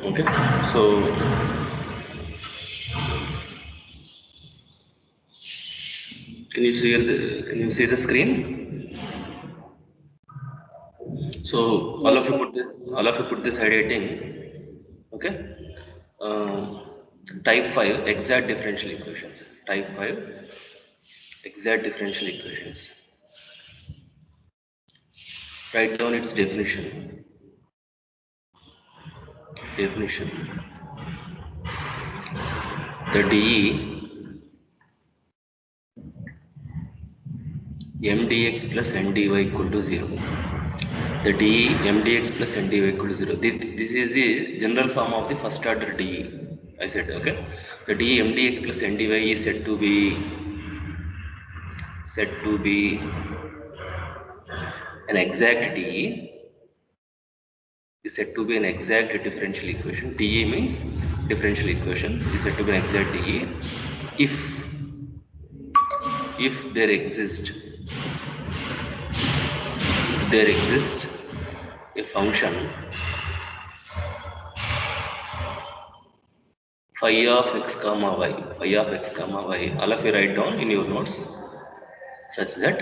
Okay, so can you see the screen? So Yes, sir. all of you put this heading. Okay. Uh, Type 5 exact differential equations. Type 5 exact differential equations. Write down its definition. Definition. The dE mdx plus ndy equal to 0. The dE mdx plus ndy equal to 0. This is the general form of the first order dE. I said, okay. The dE mdx plus ndy is said to be an exact dE, is said to be an exact differential equation. dE means differential equation, is said to be an exact dE if there exists a function phi of x comma y, all of you write down in your notes, such that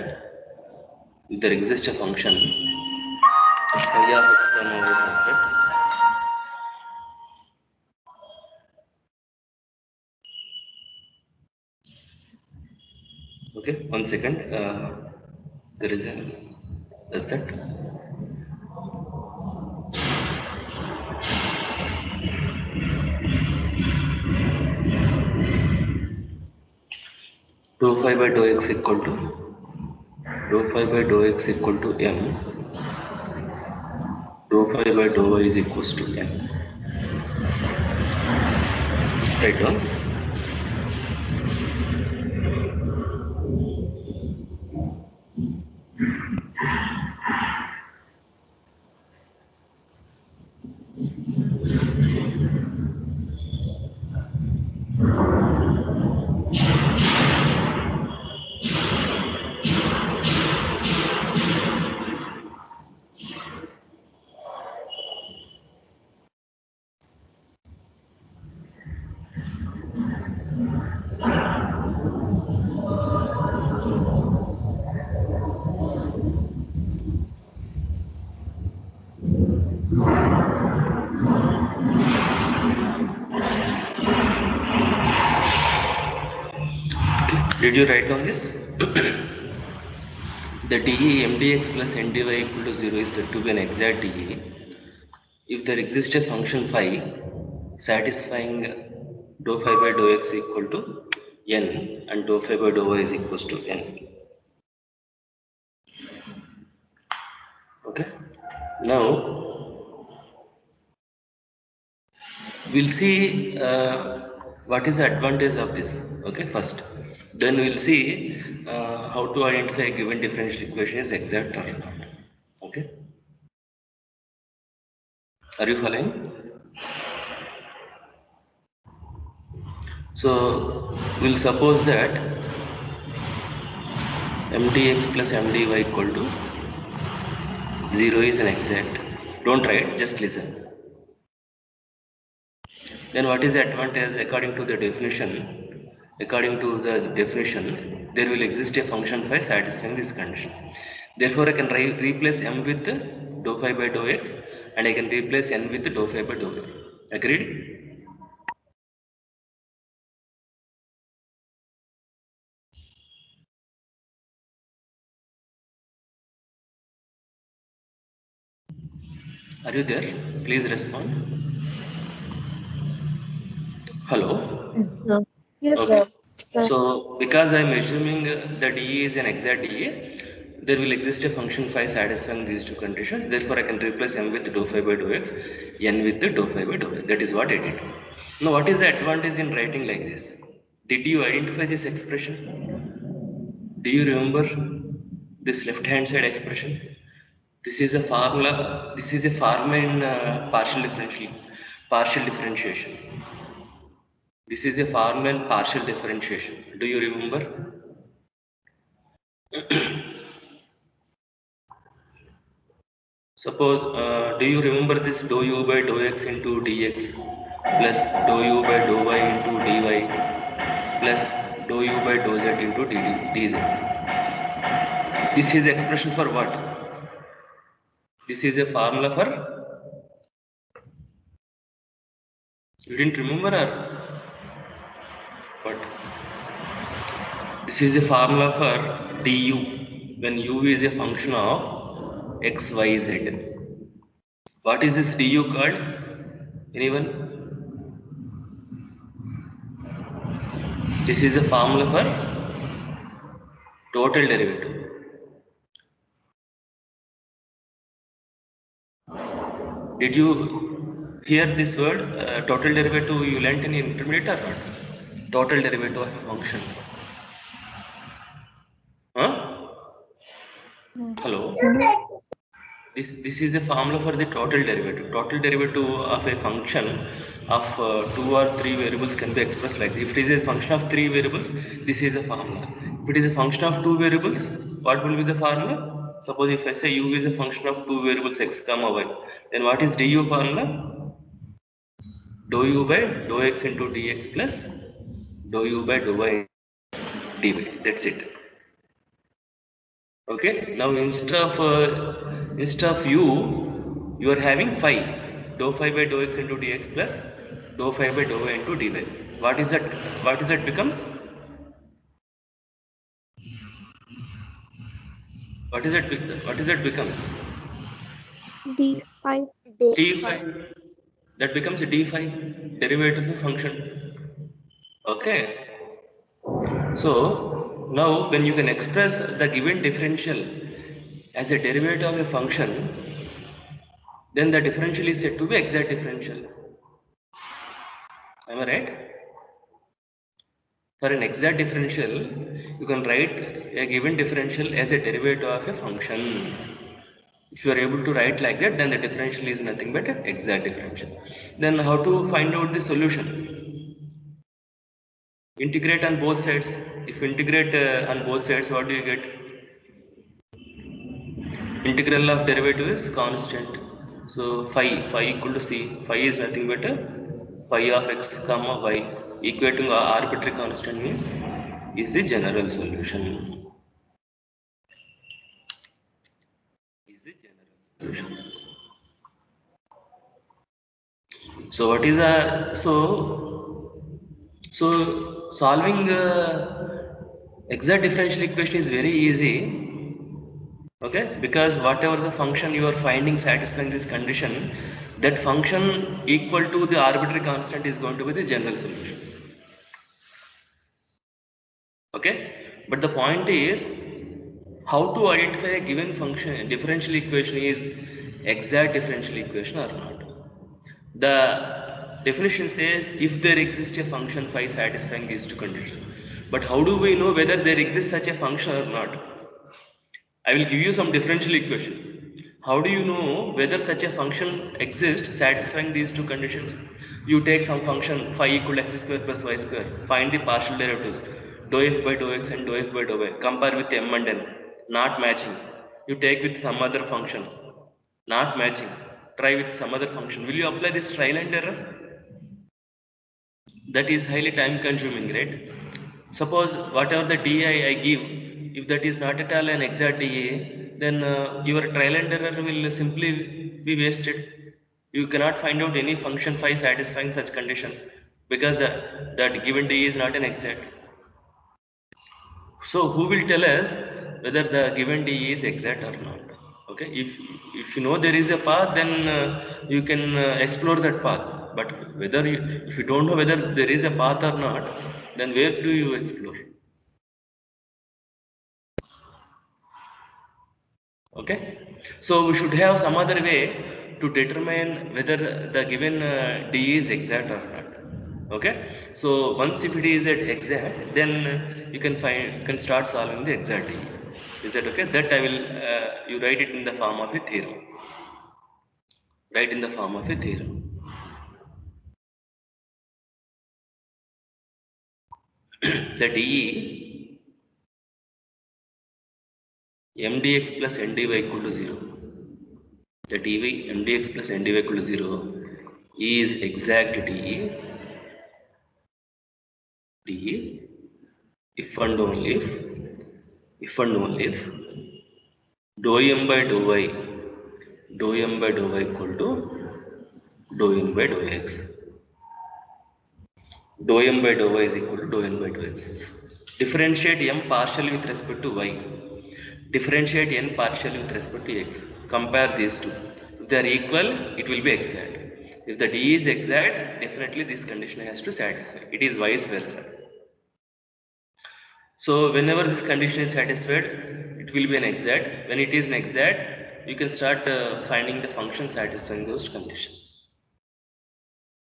if there exists a function phi of x comma y such that, okay, 1 second, there is a, is that, 2 phi by dou x equal to m, dou phi by dou y is equals to m. Write down. Did you write down this? The dE mdx plus ndy equal to 0 is said to be an exact dE if there exists a function phi satisfying dou phi by dou x equal to n and dou phi by dou y is equals to n. Okay. Now we'll see what is the advantage of this. Okay, first. Then we'll see how to identify a given differential equation is exact or not. Okay. Are you following? So we'll suppose that mdx plus mdy equal to 0 is an exact. Don't write, just listen. Then what is the advantage according to the definition? According to the definition, there will exist a function phi satisfying this condition. Therefore, I can replace m with dou phi by dou x and I can replace n with dou phi by dou y. Agreed? Are you there? Please respond. Hello? Yes, sir. Yes, Okay. sir. So because I am assuming that E is an exact EA, there will exist a function phi satisfying these two conditions. Therefore, I can replace m with dou phi by dou x, n with the dou phi by dou y. That is what I did. Now, what is the advantage in writing like this? Did you identify this expression? Do you remember this left-hand side expression? This is a formula. This is a formula in partial differentiation. This is a formal partial differentiation. Do you remember? Suppose, do you remember this dou u by dou x into dx plus dou u by dou y into dy plus dou u by dou z into dz? This is expression for what? This is a formula for, you didn't remember or what? This is a formula for du when u is a function of x, y, z. What is this du called? Anyone? This is a formula for total derivative. Did you hear this word total derivative? You learnt in intermediate or not? Total derivative of a function. Huh? Hello? This is a formula for the total derivative. Total derivative of a function of 2 or 3 variables can be expressed like this. If it is a function of 3 variables, this is a formula. If it is a function of 2 variables, what will be the formula? Suppose if I say u is a function of 2 variables x comma y, then what is du formula? Dou u by dou x into dx plus dou u by dou y dy. That's it. Okay. Now instead of u, you are having phi. Dou phi by dou x into dx plus dou phi by dou y into dy. What is that? What is that becomes? What is that? What is that becomes? d phi. D phi. That becomes d phi, derivative of function. Okay. So now when you can express the given differential as a derivative of a function, then the differential is said to be exact differential. Am I right? For an exact differential, you can write a given differential as a derivative of a function. If you are able to write like that, then the differential is nothing but an exact differential. Then how to find out the solution? Integrate on both sides. If you integrate on both sides, what do you get? Integral of derivative is constant. So phi equal to c. Phi is nothing but phi of x comma y. Equating arbitrary constant means is the general solution. Is the general solution. So what is a so solving exact differential equation is very easy. Okay, because whatever the function you are finding satisfying this condition, that function equal to the arbitrary constant is going to be the general solution. Okay, but the point is how to identify a given function differential equation is exact differential equation or not. The definition says if there exists a function phi satisfying these two conditions. But how do we know whether there exists such a function or not? I will give you some differential equation. How do you know whether such a function exists satisfying these two conditions? You take some function phi equal to x square plus y square. Find the partial derivatives. Dou f by dou x and dou f by dou y. Compare with m and n. Not matching. You take with some other function. Not matching. Try with some other function. Will you apply this trial and error? That is highly time consuming, right? Suppose whatever the DI I give, if that is not at all an exact DA, then your trial and error will simply be wasted. You cannot find out any function phi satisfying such conditions because that given DA is not an exact. So who will tell us whether the given DE is exact or not? Okay, if you know there is a path, then you can explore that path. But whether if you don't know whether there is a path or not, then where do you explore? Okay, so we should have some other way to determine whether the given DE is exact or not. Okay, so once if it is at exact, then you can start solving the exact DE. Is that okay? That I will you write it in the form of a theorem. Write in the form of a theorem. The DE mdx plus ndy equal to 0. the dv mdx plus ndy equal to 0 is exact d if and only if dou m by dou y equal to dou n by dou x. Dou m by dou y is equal to dou n by dou x. Differentiate m partially with respect to y. Differentiate n partially with respect to x. Compare these two. If they are equal, it will be exact. If the d is exact, definitely this condition has to satisfy. It is vice versa. So whenever this condition is satisfied, it will be an exact. When it is an exact, you can start finding the function satisfying those conditions.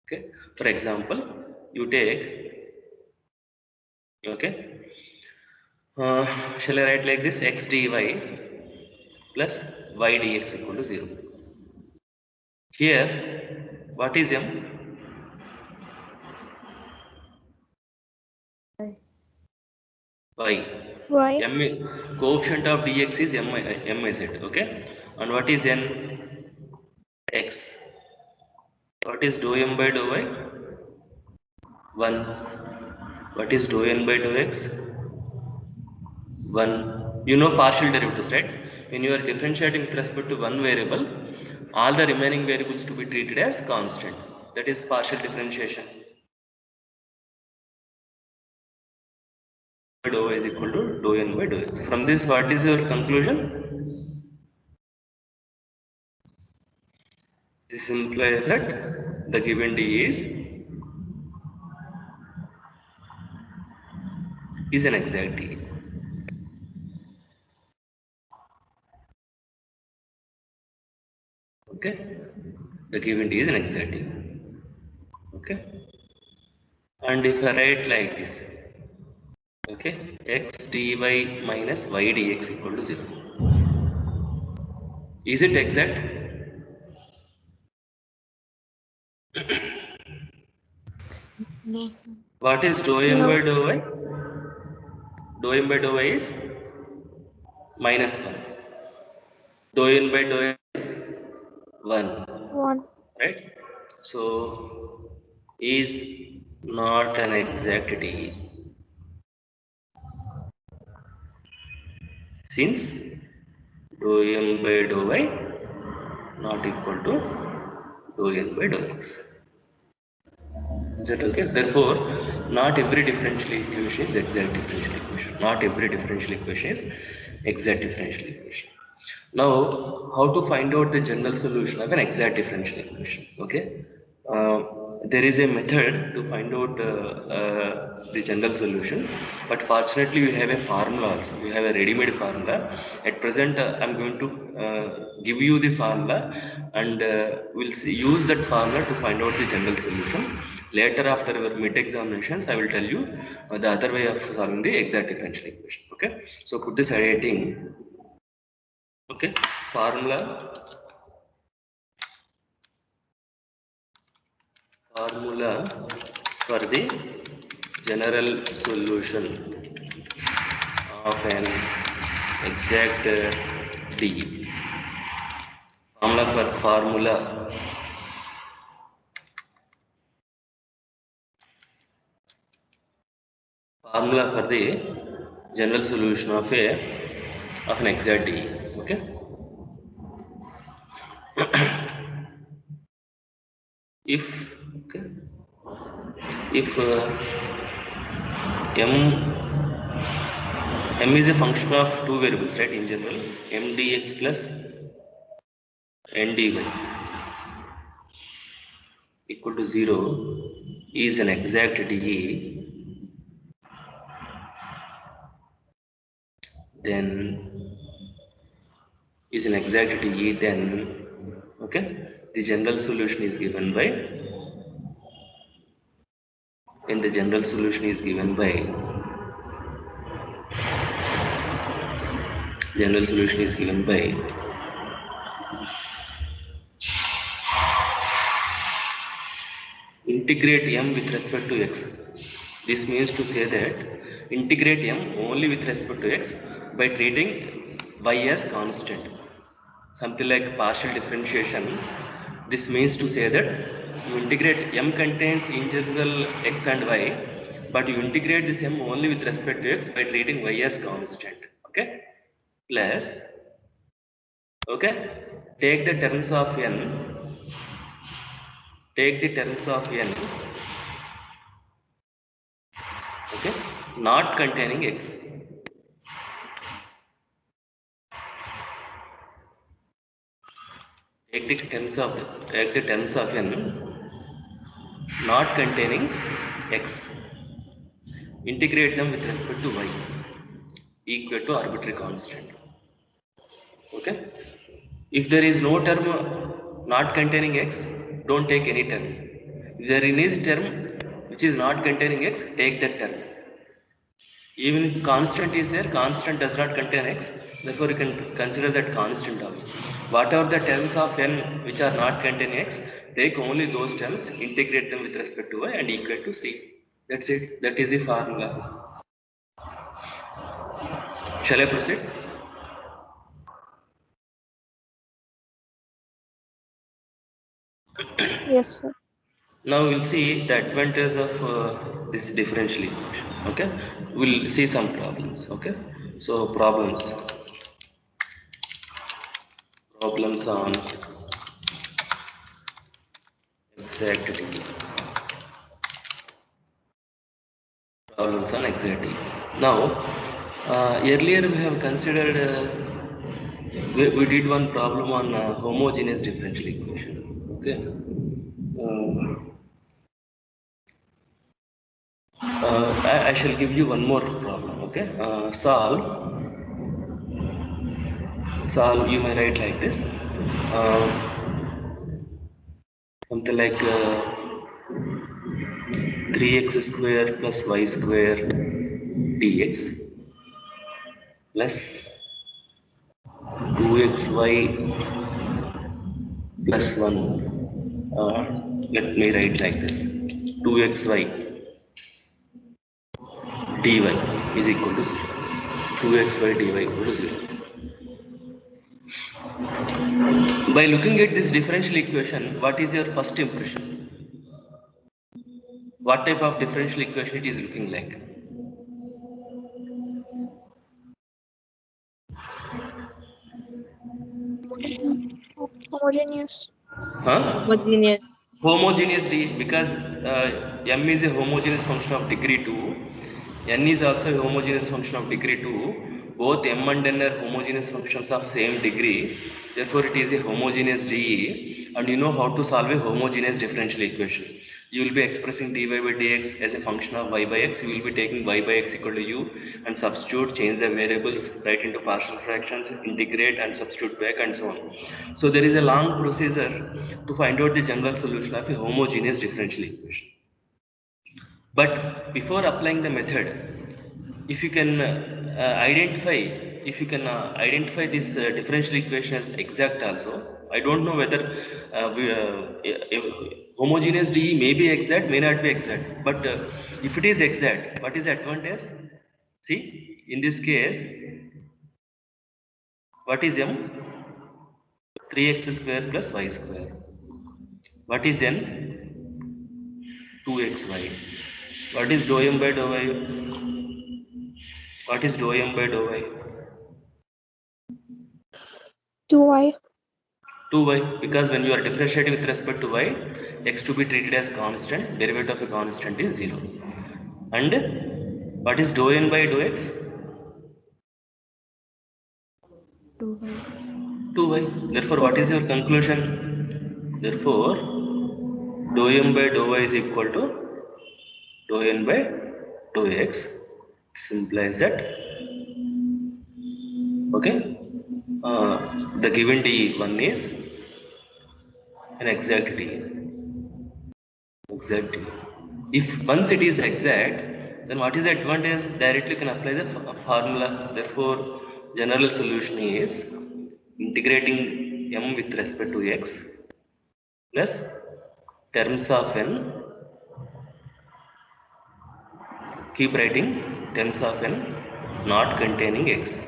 Okay. For example, you take, okay, shall I write like this, x dy plus y dx equal to 0. Here, what is m? Y. Y. M, coefficient of dx is m I said, okay. And what is n? X. What is dou m by dou y? 1. What is dou n by dou x? 1. You know partial derivatives, right? When you are differentiating with respect to one variable, all the remaining variables to be treated as constant. That is partial differentiation. Dou y is equal to dou n by dou x. From this, what is your conclusion? This implies that the given d is an exact d. Okay, the given d is an exact d. Okay, and if I write like this, okay, x dy minus y dx equal to 0. Is it exact? No, sir. What is dou m No. by dou y? Dou m by dou y is minus 1. Dou n by dou x is 1. 1. Right? So, is not an exact d. Since dou m by dou y not equal to dou n by dou x. Is that okay? Therefore, not every differential equation is exact differential equation. Not every differential equation is exact differential equation. Now, how to find out the general solution of an exact differential equation? Okay, there is a method to find out the general solution, but fortunately we have a formula also. We have a ready-made formula. At present, I'm going to give you the formula, and we'll use that formula to find out the general solution. Later, after our mid examinations, I will tell you the other way of solving the exact differential equation. Okay, so put this heading. Okay, formula for the general solution of an exact D. Formula for the general solution of an exact D. Okay. If m is a function of two variables, right? In general, m dx plus n dy equal to 0 is an exact d, then okay, the general solution is given by, when the general solution is given by, integrate m with respect to x. This means to say that integrate m only with respect to x by treating y as constant. something like partial differentiation. This means to say that you integrate m contains integral x and y, but you integrate this m only with respect to x by treating y as constant. Okay, plus, okay, take the terms of n, take the terms of n, okay, not containing x. Take the terms of n not containing x, integrate them with respect to y equal to arbitrary constant. Okay, if there is no term not containing x, don't take any term. If there is term which is not containing x, take that term. Even if constant is there, constant does not contain x, therefore you can consider that constant also. Whatever the terms of n which are not containing x, take only those terms, integrate them with respect to y and equal to c. That's it. That is the formula. Shall I proceed? Yes, sir. Now we'll see the advantage of this differential equation. Okay, we'll see some problems. Okay, so problems on exactity. Problems on exactity. Now, earlier we have considered, we did one problem on homogeneous differential equation. Okay. I shall give you one more problem. Okay. Solve. You may write like this. Something like 3x square plus y square dx plus 2xy plus 1. Let me write like this: 2xy dy is equal to 0. 2xy dy equal to 0. By looking at this differential equation, what is your first impression? What type of differential equation it is looking like? Homogeneous. Huh? Homogeneous. Homogeneous because m is a homogeneous function of degree 2, n is also a homogeneous function of degree 2. Both m and n are homogeneous functions of same degree, therefore it is a homogeneous DE, and you know how to solve a homogeneous differential equation. You will be expressing dy by dx as a function of y by x. You will be taking y by x equal to u and substitute, change the variables, write into partial fractions, integrate and substitute back, and so on. So there is a long procedure to find out the general solution of a homogeneous differential equation. But before applying the method, if you can identify this differential equation as exact also. I don't know whether homogeneous DE may be exact, may not be exact. But if it is exact, what is the advantage? See, in this case, what is m? 3x square plus y square. What is n? 2xy. What is dou m by dou y? What is dou m by dou y? 2y. 2y, because when you are differentiating with respect to y, x to be treated as constant, derivative of a constant is 0. And what is dou n by dou x? 2y. 2y. Therefore, what is your conclusion? Therefore, dou m by dou y is equal to dou n by dou x. This implies that, okay, the given D1 is an exact D. Exact D. If once it is exact, then what is the advantage? Directly can apply the formula. Therefore, general solution is integrating m with respect to x plus terms of n. Keep writing terms of n not containing x.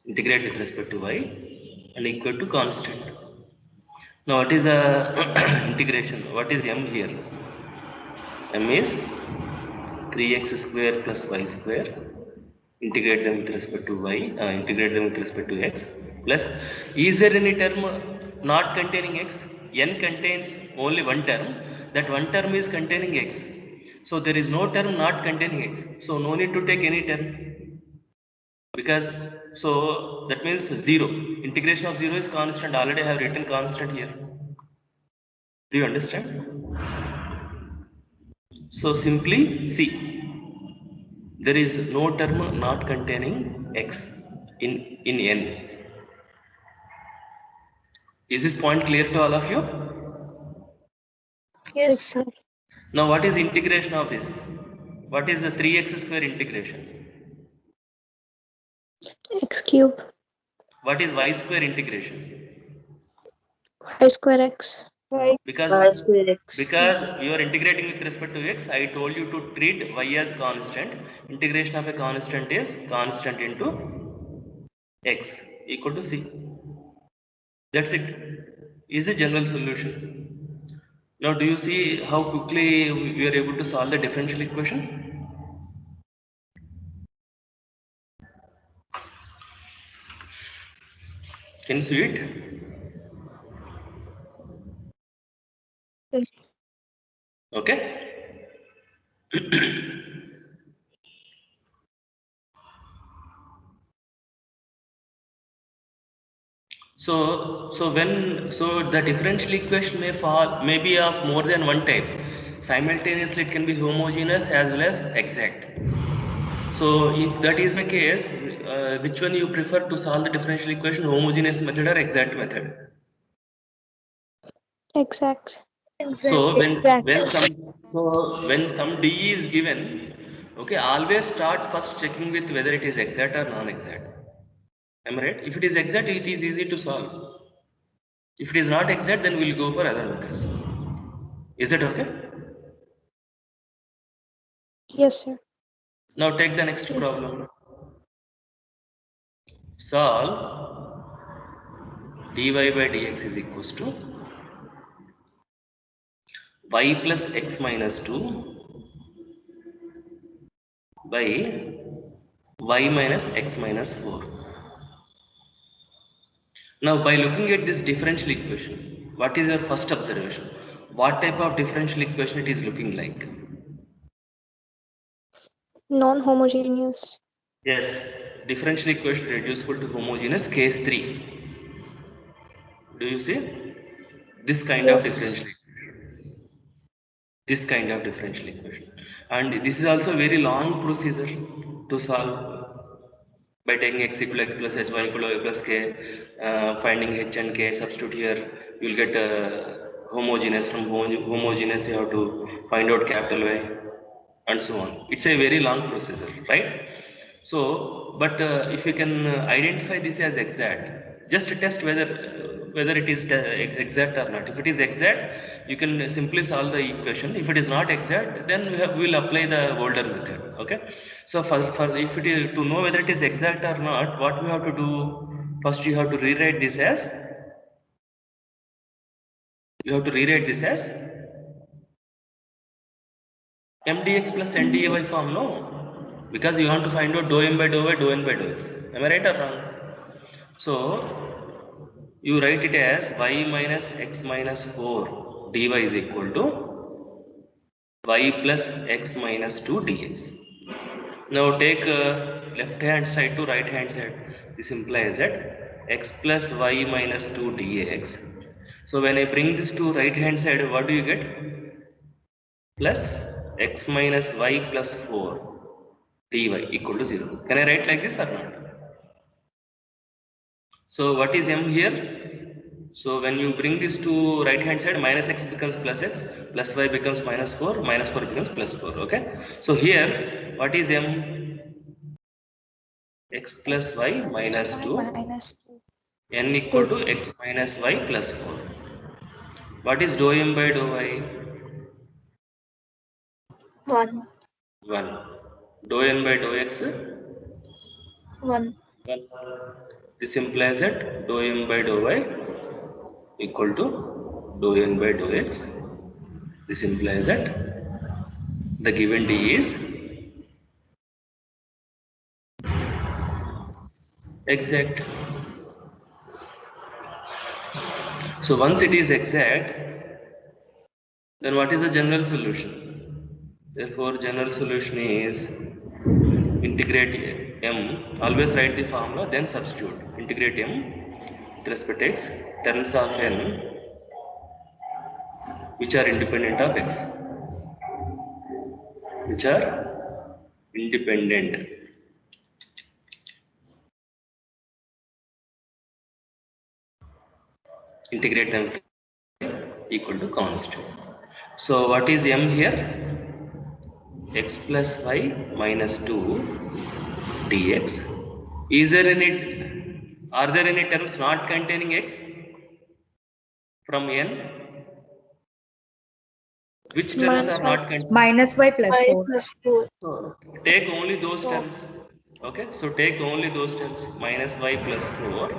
integrate with respect to y and equal to constant. Now what is integration? What is m here? M is 3x square plus y square, integrate them with respect to y, integrate them with respect to x, plus, is there any term not containing x? N contains only one term, that one term is containing x. So there is no term not containing x, so no need to take any term, because, so that means 0, integration of 0 is constant, already I have written constant here. Do you understand? So simply see, there is no term not containing x in n. Is this point clear to all of you? Yes, sir. Now what is integration of this? What is the 3x square integration? X cube. What is y square integration? Y square x. Because Y square x. because you are integrating with respect to x, I told you to treat y as constant. Integration of a constant is constant into x equal to c. That's it. Is a general solution. Now do you see how quickly we are able to solve the differential equation? Can you see it? Yes. Okay. So the differential equation may be of more than one type. Simultaneously, it can be homogeneous as well as exact. So if that is the case, which one you prefer to solve the differential equation, homogeneous method or exact method? Exact. So Exact. when some d is given, okay, always start first checking with whether it is exact or non-exact. Am I right? If it is exact, it is easy to solve. If it is not exact, then we'll go for other methods. Is that okay? Yes, sir. Now take the next Yes. problem. Solve dy by dx is equals to y plus x minus 2 by y minus x minus 4. Now by looking at this differential equation, what is your first observation? What type of differential equation it is looking like? Non-homogeneous. Yes, differential equation reducible to homogeneous, case 3. Do you see? This kind of Yes. differential equation. This kind of differential equation. And this is also a very long procedure to solve by taking x equal to x plus h, y equal to y plus k, finding h and k, substitute here, you will get homogeneous. From homogeneous you have to find out capital Y and so on. It's a very long procedure, right? So, but if you can identify this as exact, just test whether it is exact or not. If it is exact, you can simply solve the equation. If it is not exact, then we will apply the older method. Okay. So for if it is to know whether it is exact or not, what we have to do? First, you have to rewrite this as mdx plus ndy form, no? Because you want to find out dou m by dou y, dou n by dou x. Am I right or wrong? So you write it as y minus x minus 4 dy is equal to y plus x minus 2 dx. Now take left hand side to right hand side. This implies that x plus y minus 2 dx. So when I bring this to right hand side, what do you get? Plus x minus y plus 4 dy equal to 0. Can I write like this or not? So what is m here? So when you bring this to right hand side, minus x becomes x, plus y becomes minus 4 becomes plus 4. Okay. So here, what is m? X plus y minus 2, n equal to x minus y plus 4. What is dou m by dou y? 1. 1. Dou n by dou x? 1. This implies that dou m by dou y equal to dou n by dou x. This implies that the given d is exact. So once it is exact, then what is the general solution? Therefore, general solution is integrate m. Always write the formula, then substitute. Integrate m with respect to x, terms of n which are independent of x, which are independent. Integrate them with equal to constant. So what is m here? X plus y minus 2 dx. Is there any, are there any terms not containing x from n? Which terms Minus are y. not containing? Minus y plus Y 4. plus 4. So take only those Oh. terms. Okay, so take only those terms, minus y plus 4,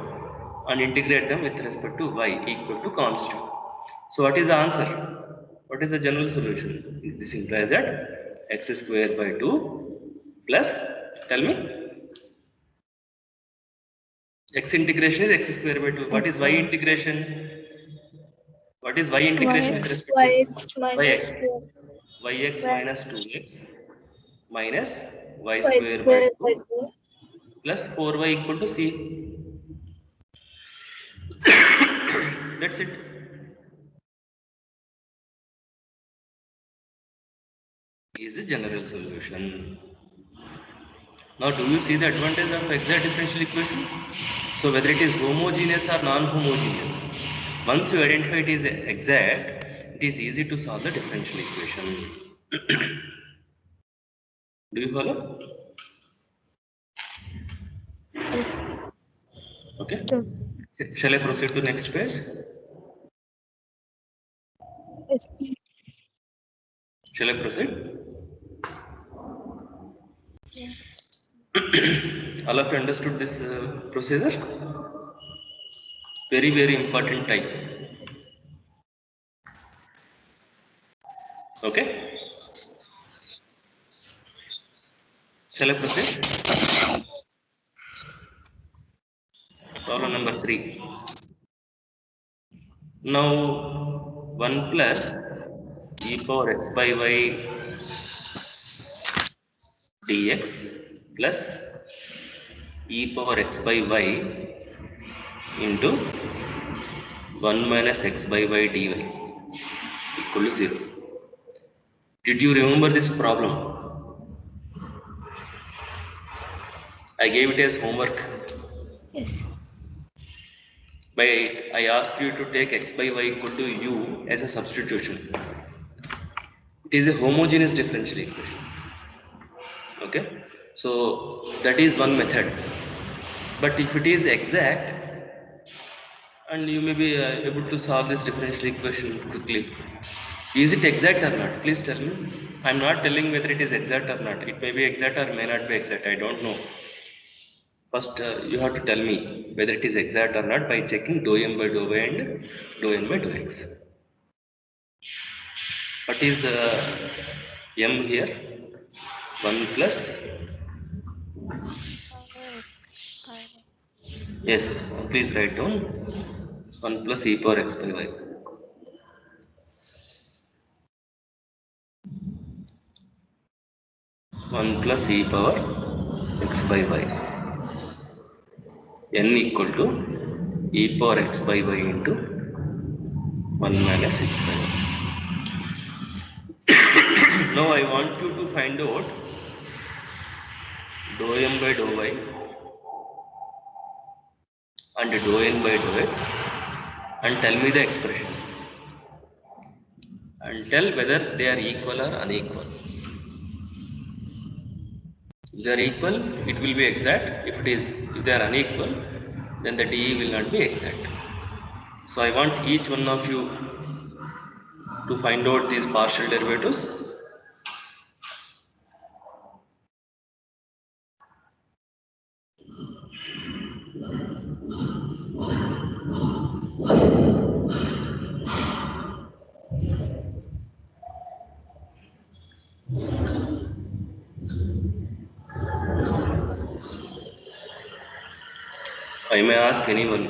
and integrate them with respect to y equal to constant. So what is the answer? What is the general solution? This implies that x square by 2 plus, tell me, x integration is x square by 2. What is y integration? What is y integration with respect to yx minus yx y minus 2x minus y y square by square by 2 2. plus 4y equal to c. That's it. Is a general solution. Now, do you see the advantage of exact differential equation? So, whether it is homogeneous or non-homogeneous, once you identify it is exact, it is easy to solve the differential equation. Do you follow? Yes. Okay. Sure. Shall I proceed to next page? Yes. Shall I proceed? Yes. All of you understood this procedure? Very, very important type. Okay. Shall I proceed? Problem number 3. Now 1 plus e power x by y dx plus e power x by y into 1 minus x by y dy equal to 0. Did you remember this problem? I gave it as homework. Yes. I asked you to take x by y equal to u as a substitution. It is a homogeneous differential equation. Okay, so that is one method. But if it is exact, and you may be able to solve this differential equation quickly. Is it exact or not? Please tell me. I am not telling whether it is exact or not. It may be exact or may not be exact. I don't know. First, you have to tell me whether it is exact or not by checking dou m by dou y and dou n by dou x. What is m here? 1 plus. Yes, please write down 1 plus e power x by y. 1 plus e power x by y. N equal to e power x by y into 1 minus x by y. Now I want you to find out dou m by dou y and dou n by dou x and tell me the expressions and tell whether they are equal or unequal. If they are equal, it will be exact. If they are unequal, then the DE will not be exact. So I want each one of you to find out these partial derivatives. I may ask anyone.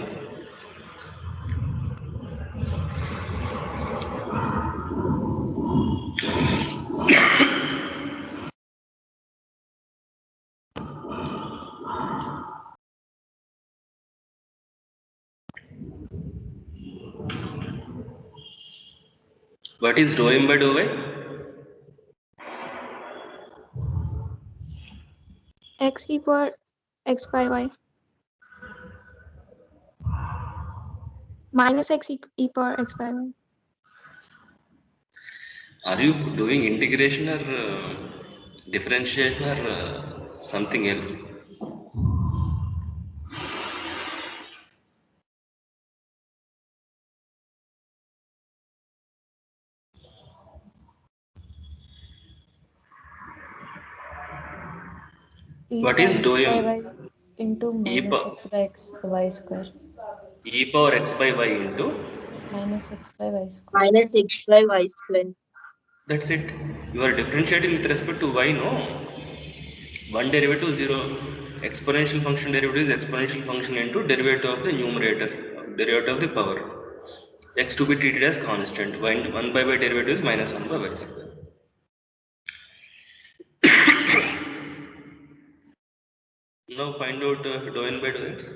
What is dou m by dou y? X e power x by y minus x e power x by y. Are you doing integration or differentiation or something else? E What power is x dou by m? y into E minus power, x by x y square. e power x by y into, Minus x by y square. minus x by y square. that's it. You are differentiating with respect to y, no? One derivative 0. Exponential function derivative is exponential function into derivative of the numerator, derivative of the power. X to be treated as constant. 1 by y derivative is minus 1 by y square. Now find out dou n by dou x.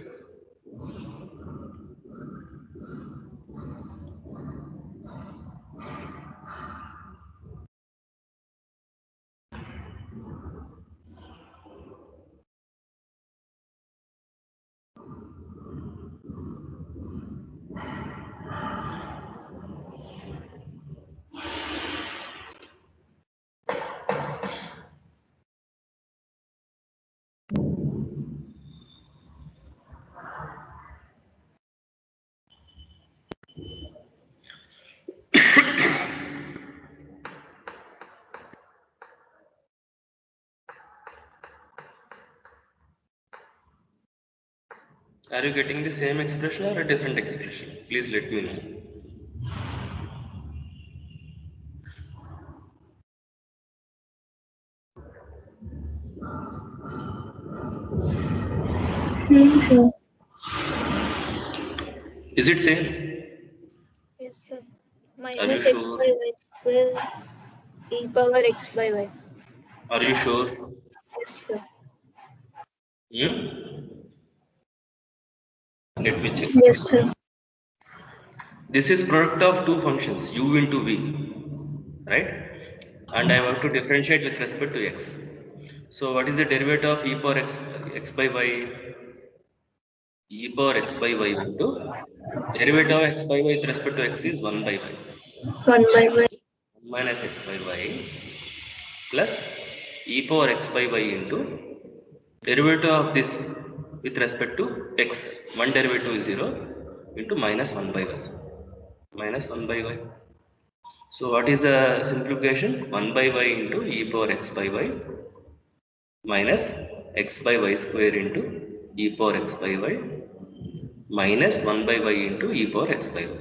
Are you getting the same expression or a different expression? Please let me know. Same, sir. Is it same? Yes, sir. Are you Minus x sure? by y square e power x by y. Are you sure? Yes, sir. Hmm? Let me check. Yes, sir. This is product of two functions, u into v, right? And I have to differentiate with respect to x. So what is the derivative of e power x by y? E power x by y into derivative of x by y with respect to x is 1 by y. 1 by y. 1 minus x by y plus e power x by y into derivative of this with respect to x. One derivative is 0 into minus 1 by y. Minus 1 by y. So what is the simplification? 1 by y into e power x by y minus x by y square into e power x by y minus 1 by y into e power x by y.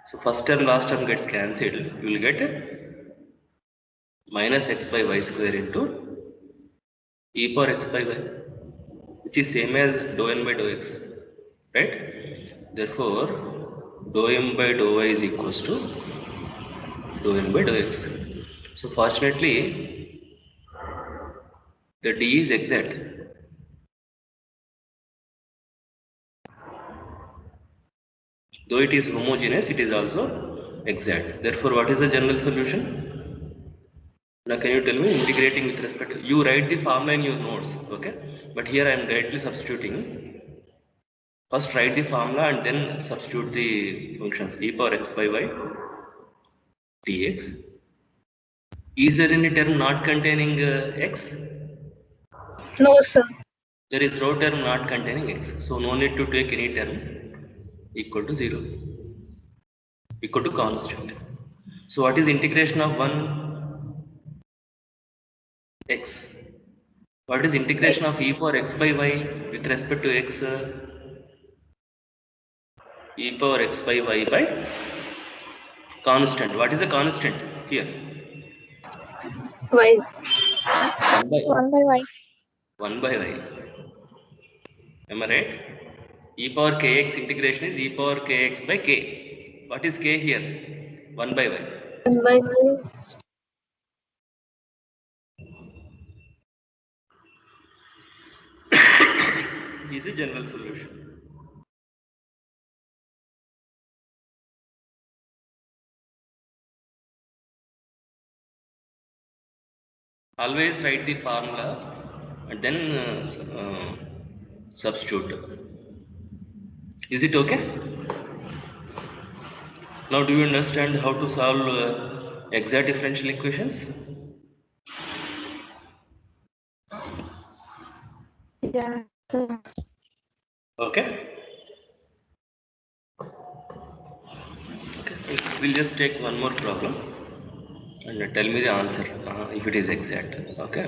So first term last term gets cancelled. You will get minus x by y square into e power x by y, which is same as dou n by dou x, right? Therefore, dou m by dou y is equals to dou n by dou x. So fortunately, the d is exact. Though it is homogeneous, it is also exact. Therefore, what is the general solution? Now, can you tell me integrating with respect to, you write the formula in your notes, okay? But here I am directly substituting. First write the formula and then substitute the functions e power x by y dx. Is there any term not containing x? No, sir. There is no term not containing x. So no need to take any term equal to 0, equal to constant. So what is integration of 1 x? What is integration of e power x by y with respect to x? e power x by y by constant. What is a constant here? Y. 1 by 1 by Y. 1 by y. Am I right? E power kx integration is e power kx by k. What is k here? 1 by y. 1 by Y is the general solution. Always write the formula and then substitute. Is it okay? Now do you understand how to solve exact differential equations? Yeah. Okay. Okay. We'll just take one more problem and tell me the answer if it is exact. Okay.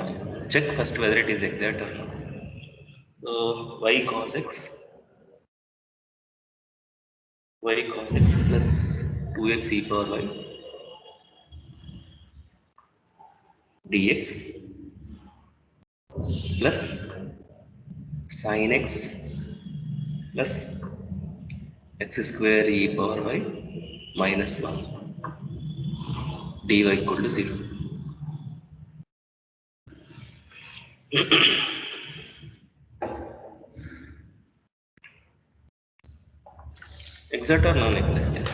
Check first whether it is exact or not. So y cos x plus 2x e power y dx plus sin x plus x square e power y minus 1 dy equal to 0. Exact or non-exact?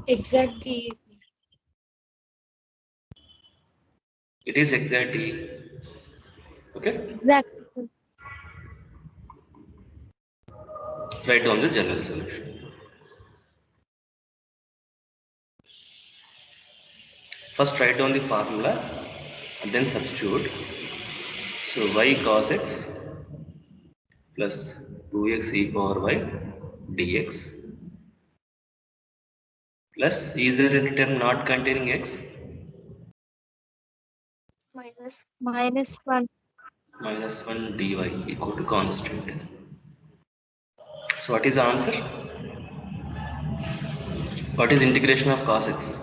Exactly. It is exactly okay. Exactly. Write down the general solution. First write down the formula and then substitute. So y cos x plus 2x e power y dx plus, is there any term not containing x? Minus 1. Minus 1 dy equal to constant. So what is the answer? What is integration of cos x?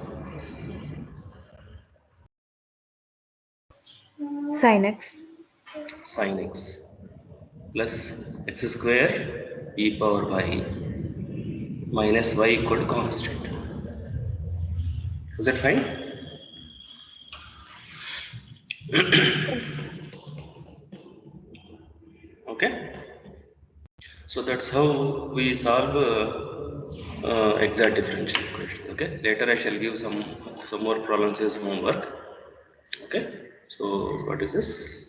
Sin x. Sin x plus x square e power y minus y equal to constant. Is that fine? Okay. So that's how we solve exact differential equation. Okay. Later I shall give some more problems as homework. Okay. So what is this?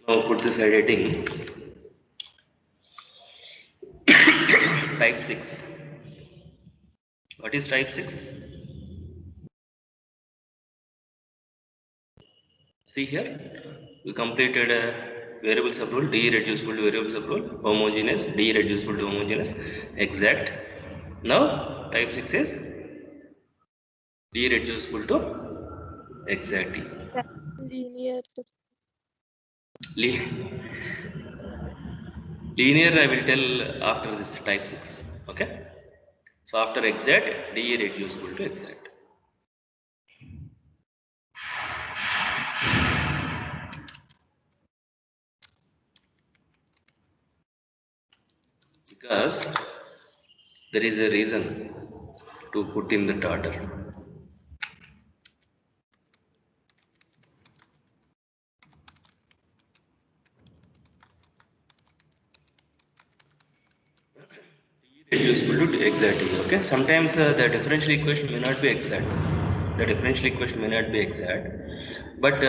Now put this heading type 6. What is type 6? See here, we completed a variable subrule, D reducible to variable subrule, homogeneous, D reducible to homogeneous, exact. Now type 6 is D reducible to exact. Linear. Le- Linear I will tell after this type 6. Okay. So after exact, D reducible to exact. Because there is a reason to put in that order. reducible to exact DE. Okay, sometimes the differential equation may not be exact. The differential equation may not be exact, but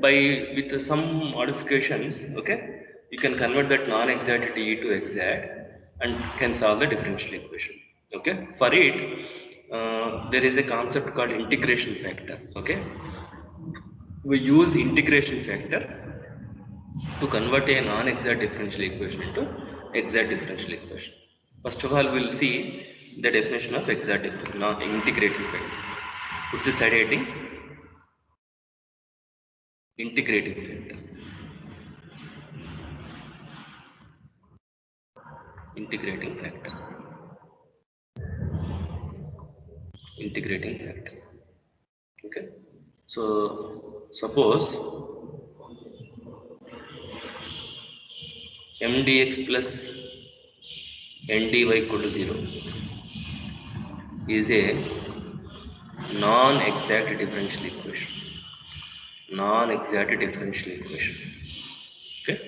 with some modifications, okay, you can convert that non-exact DE to exact and can solve the differential equation. Okay, for it, there is a concept called integration factor. Okay, we use integration factor to convert a non-exact differential equation into exact differential equation. First of all, we will see the definition of exact integrating factor. Put this side heading, integrating factor. Integrating factor. Integrating factor. Okay. So suppose mdx plus ndy equal to 0 is a non-exact differential equation. Non-exact differential equation. Okay.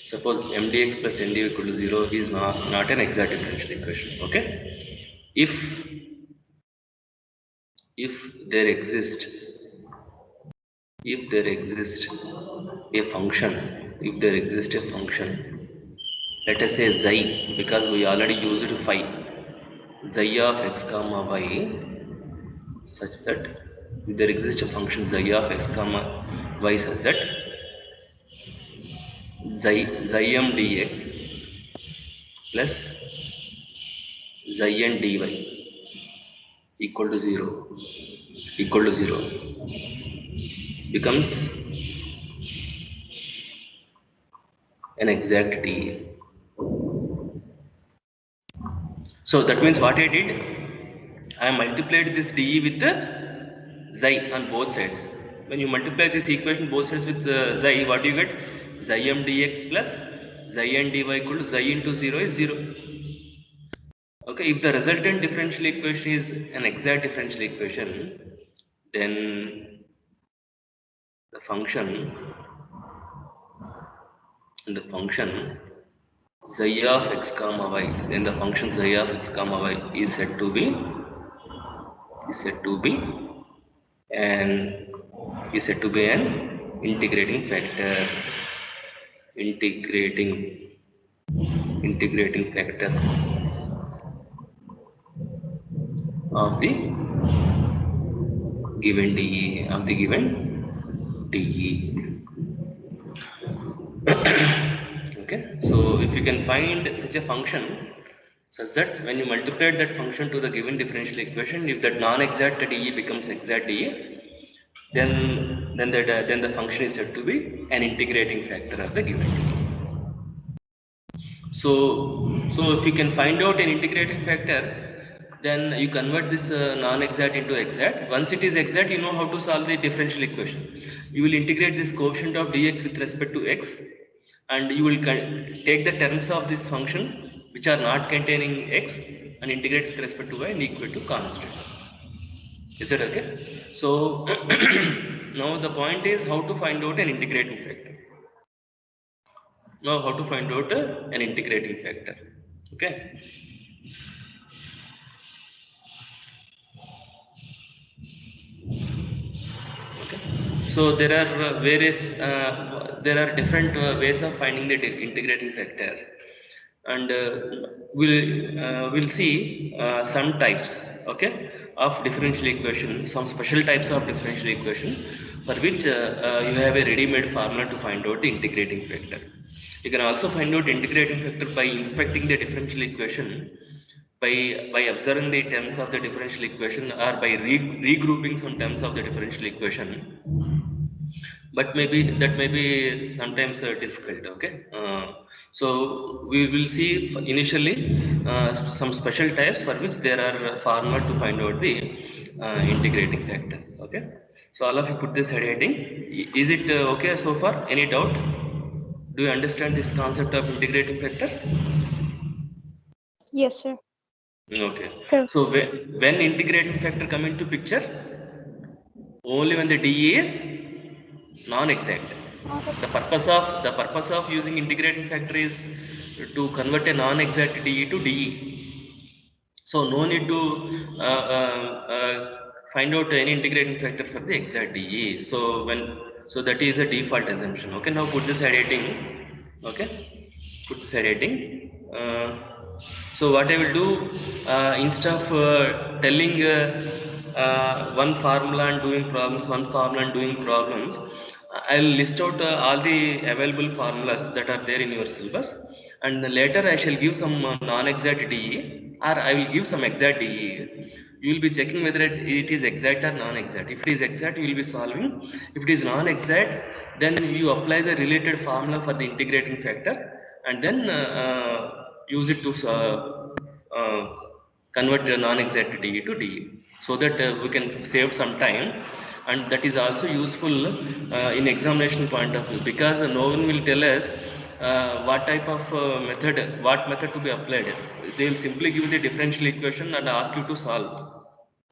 Suppose mdx plus ndy equal to 0 is not an exact differential equation. Okay. If there exists a function, let us say xi, because we already used phi, xi of x comma y, such that if there exists a function xi of x comma y such that xim dx plus xi n dy equal to 0 becomes an exact DE. So that means what I did, I multiplied this DE with the xi on both sides. When you multiply this equation both sides with xi, what do you get? Xim dx plus xi n dy equal to xi into 0 is 0. Okay, if the resultant differential equation is an exact differential equation, then the function xi of x comma y, then the function xi of x comma y is said to be an integrating factor. Integrating factor of the given DE. Okay, so if you can find such a function such that when you multiply that function to the given differential equation, if that non-exact DE becomes exact DE, then the function is said to be an integrating factor of the given DE. So if you can find out an integrating factor, then you convert this non-exact into exact. Once it is exact, you know how to solve the differential equation. You will integrate this coefficient of dx with respect to x, and you will take the terms of this function which are not containing x and integrate with respect to y and equal to constant. Is that okay? So now the point is how to find out an integrating factor. Now how to find out an integrating factor. Okay. So there are different ways of finding the integrating factor, and we'll see some types, okay, of differential equation, some special types of differential equation for which you have a ready-made formula to find out the integrating factor. You can also find out integrating factor by inspecting the differential equation, by observing the terms of the differential equation, or by regrouping some terms of the differential equation. But that may be sometimes difficult. Okay, so we will see initially some special types for which there are formula to find out the integrating factor. Okay, so all of you put this heading. Is it okay so far? Any doubt? Do you understand this concept of integrating factor? Yes, sir. Okay. Sir. So when integrating factor come into picture, only when the DE is non-exact. The purpose of using integrating factor is to convert a non-exact DE to DE. So no need to find out any integrating factor for the exact DE. So that is a default assumption. Okay, now put the side heading. Okay, put the side heading. So what I will do, instead of telling one formula and doing problems, I'll list out all the available formulas that are there in your syllabus, and later I shall give some non-exact DE, or I will give some exact DE. You will be checking whether it is exact or non-exact. If it is exact, you will be solving. If it is non-exact, then you apply the related formula for the integrating factor, and then use it to convert the non-exact DE to DE, so that we can save some time, and that is also useful in examination point of view, because no one will tell us what type of what method to be applied. They will simply give the differential equation and ask you to solve.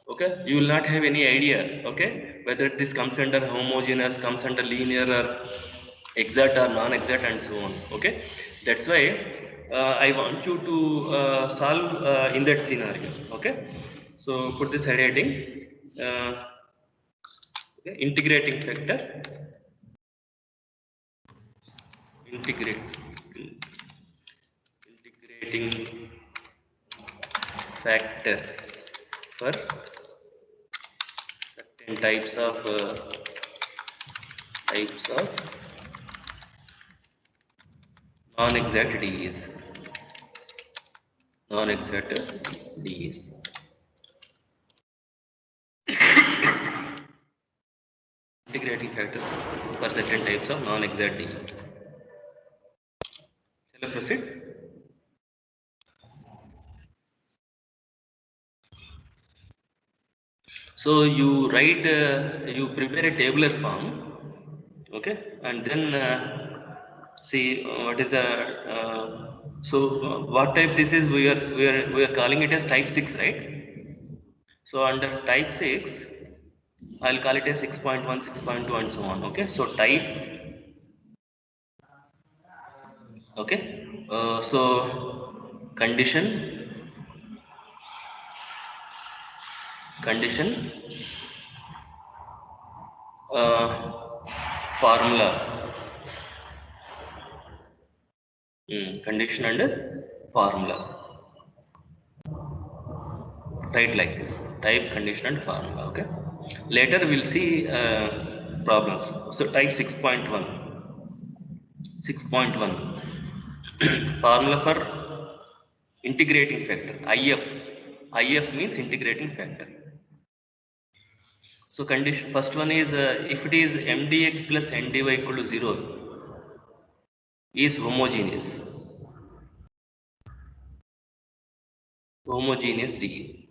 Okay, you will not have any idea, okay, whether this comes under homogeneous, comes under linear, or exact or non-exact, and so on. Okay, that's why I want you to solve in that scenario. Okay, so put this heading, okay, integrating factor, integrating factors for certain types of non-exact DEs. Non-exact DEs. Integrating factors for certain types of non-exact DE. Shall I proceed? So you write, you prepare a tabular form, okay, and then see what is the what type this is. We are calling it as type 6, right? So under type 6, I'll call it as 6.1, 6.2, and so on. Okay, so type, okay, so condition formula, condition and formula, right, like this, type, condition, and formula. Okay, later we'll see problems. So type 6.1, 6.1 formula for integrating factor, if means integrating factor. So condition, first one is if it is mdx plus ndy equal to 0 is homogeneous DE,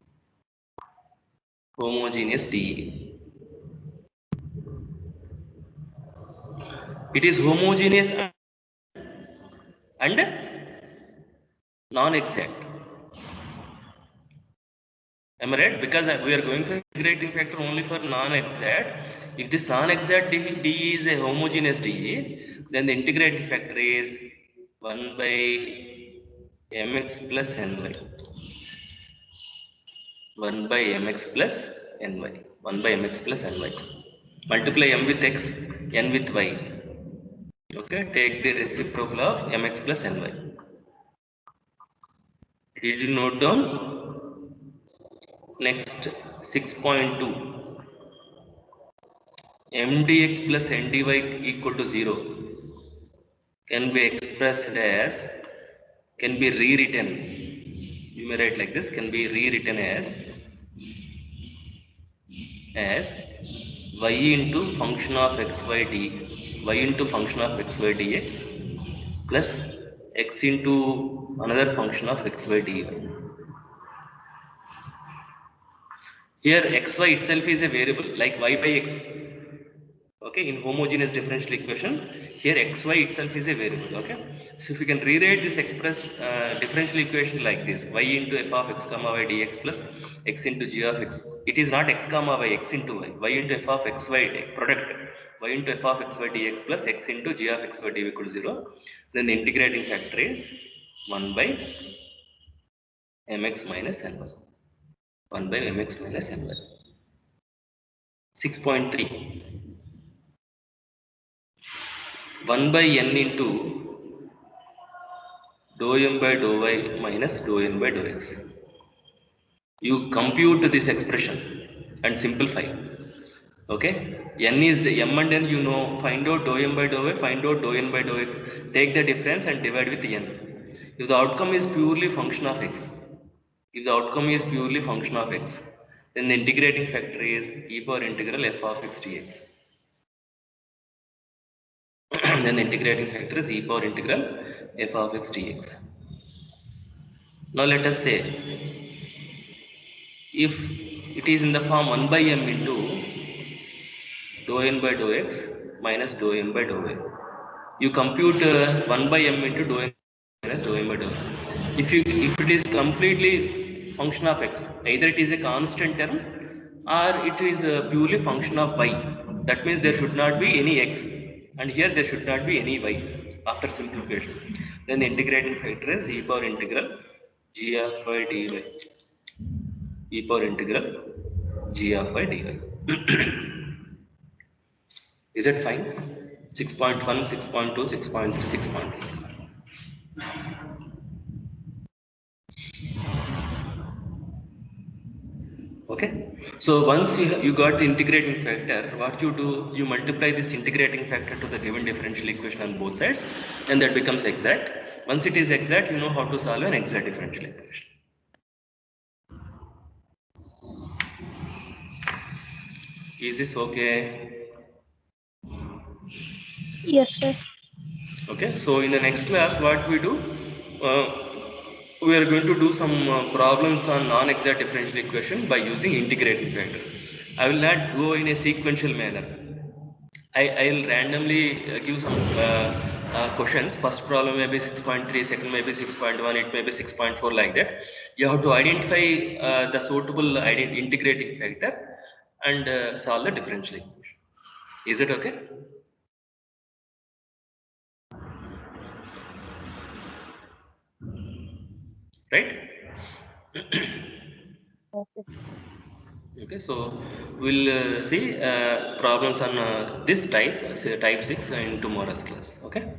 homogeneous DE. It is homogeneous and non-exact. Am I right? Because we are going for integrating factor only for non-exact. If this non-exact DE is a homogeneous DE, then the integrating factor is 1 by mx plus ny. 1 by mx plus ny. 1 by mx plus ny. Multiply m with x, n with y. Okay, take the reciprocal of mx plus ny. Did you note down? Next, 6.2. mdx plus ndy equal to 0 can be expressed as, can be rewritten. You may write like this, can be rewritten as y into function of xy y into function of xy dx plus x into another function of xy dy. Here xy itself is a variable like y by x. Okay, in homogeneous differential equation, here xy itself is a variable. Okay, so if you can rewrite this differential equation like this, y into f of x comma y dx plus x into g of x. It is not x comma y, x into y into f of x y product, y into f of x y dx plus x into g of x y dy equal to 0. Then the integrating factor is 1 by mx minus ny. 1 by mx minus ny. 6.3. 1 by n into dou m by dou y minus dou n by dou x. You compute this expression and simplify. Okay, n is the m and n, you know, find out dou m by dou y, find out dou n by dou x, take the difference and divide with n. If the outcome is purely function of x, then the integrating factor is e power integral f of x dx. Then the integrating factor is e power integral f of x dx. Now let us say, if it is in the form 1 by m into dou n by dou x minus dou n by dou y, you compute 1 by m into dou n minus dou n by dou y. If it is completely function of x, either it is a constant term or it is purely function of y, that means there should not be any x, and here there should not be any y after simplification. Then the integrating factor is e power integral g of y dy, e power integral g of y dy. Is it fine? 6.1, 6.2, 6.3, 6.4. Okay, so once you got the integrating factor, what you do, you multiply this integrating factor to the given differential equation on both sides, and that becomes exact. Once it is exact, you know how to solve an exact differential equation. Is this okay? Yes, sir. Okay, so in the next class, what we do, we are going to do some problems on non-exact differential equation by using integrating factor. I will not go in a sequential manner. I'll randomly give some questions. First problem may be 6.3, second may be 6.1, it may be 6.4, like that. You have to identify the suitable integrating factor and solve the differential equation. Is it okay? Right? Okay, so we'll see problems on this type, say type 6 in tomorrow's class. Okay.